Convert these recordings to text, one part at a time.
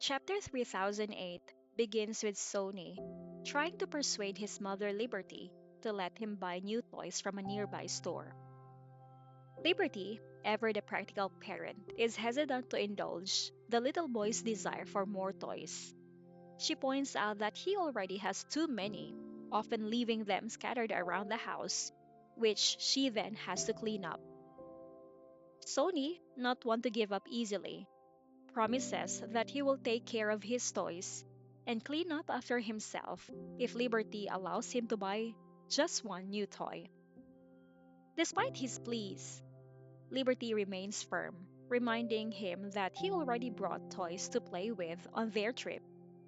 Chapter 3008 begins with Sonny trying to persuade his mother Liberty to let him buy new toys from a nearby store. Liberty, ever the practical parent, is hesitant to indulge the little boy's desire for more toys. She points out that he already has too many, often leaving them scattered around the house, which she then has to clean up. Sonny, not one to give up easily, promises that he will take care of his toys and clean up after himself if Liberty allows him to buy just one new toy. Despite his pleas, Liberty remains firm, reminding him that he already brought toys to play with on their trip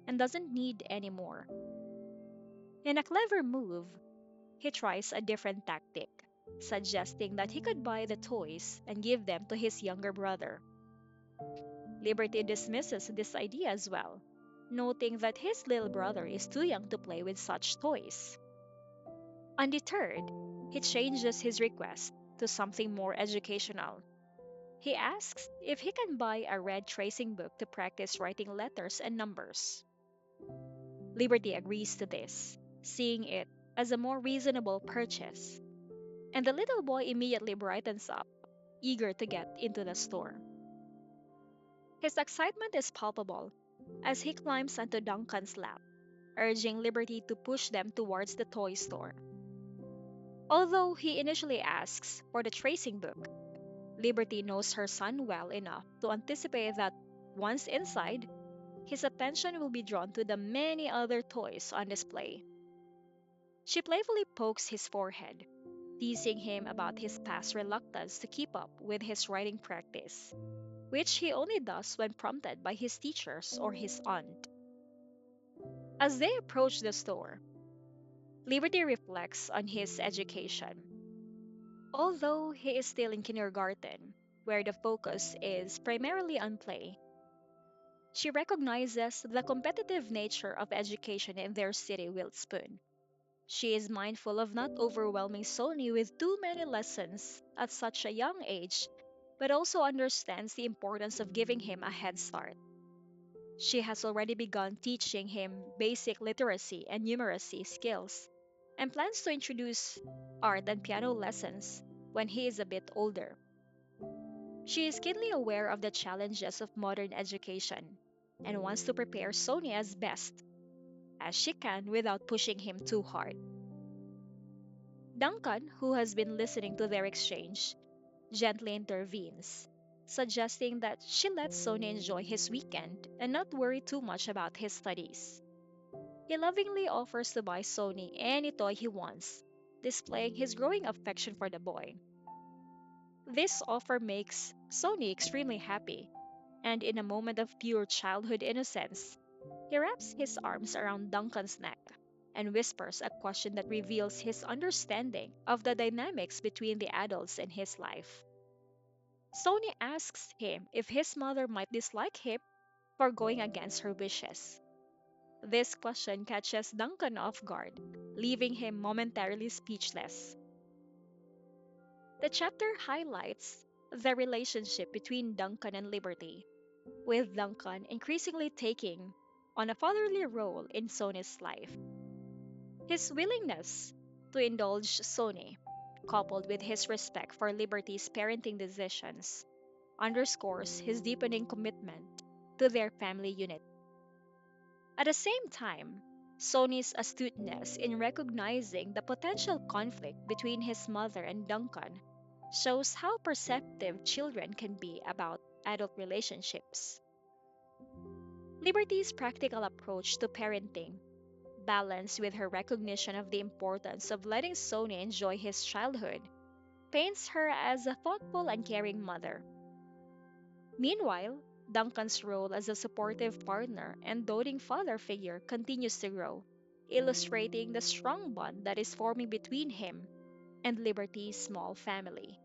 and doesn't need any more. In a clever move, he tries a different tactic, suggesting that he could buy the toys and give them to his younger brother. Liberty dismisses this idea as well, noting that his little brother is too young to play with such toys. Undeterred, he changes his request to something more educational. He asks if he can buy a red tracing book to practice writing letters and numbers. Liberty agrees to this, seeing it as a more reasonable purchase, and the little boy immediately brightens up, eager to get into the store. His excitement is palpable as he climbs onto Duncan's lap, urging Liberty to push them towards the toy store. Although he initially asks for the tracing book, Liberty knows her son well enough to anticipate that once inside, his attention will be drawn to the many other toys on display. She playfully pokes his forehead, teasing him about his past reluctance to keep up with his writing practice, which he only does when prompted by his teachers or his aunt. As they approach the store, Liberty reflects on his education. Although he is still in kindergarten, where the focus is primarily on play, she recognizes the competitive nature of education in their city Wilspoon. She is mindful of not overwhelming Sonny with too many lessons at such a young age, but also understands the importance of giving him a head start. She has already begun teaching him basic literacy and numeracy skills, and plans to introduce art and piano lessons when he is a bit older. She is keenly aware of the challenges of modern education and wants to prepare Sonny as best as she can without pushing him too hard. Duncan, who has been listening to their exchange, gently intervenes, suggesting that she let Sonny enjoy his weekend and not worry too much about his studies. He lovingly offers to buy Sonny any toy he wants, displaying his growing affection for the boy. This offer makes Sonny extremely happy, and in a moment of pure childhood innocence, he wraps his arms around Duncan's neck and whispers a question that reveals his understanding of the dynamics between the adults in his life. Sonny asks him if his mother might dislike him for going against her wishes. This question catches Duncan off guard, leaving him momentarily speechless. The chapter highlights the relationship between Duncan and Liberty, with Duncan increasingly taking on a fatherly role in Sonny's life. His willingness to indulge Sonny, coupled with his respect for Liberty's parenting decisions, underscores his deepening commitment to their family unit. At the same time, Sonny's astuteness in recognizing the potential conflict between his mother and Duncan shows how perceptive children can be about adult relationships. Liberty's practical approach to parenting, balanced with her recognition of the importance of letting Sonny enjoy his childhood, paints her as a thoughtful and caring mother. Meanwhile, Duncan's role as a supportive partner and doting father figure continues to grow, illustrating the strong bond that is forming between him and Liberty's small family.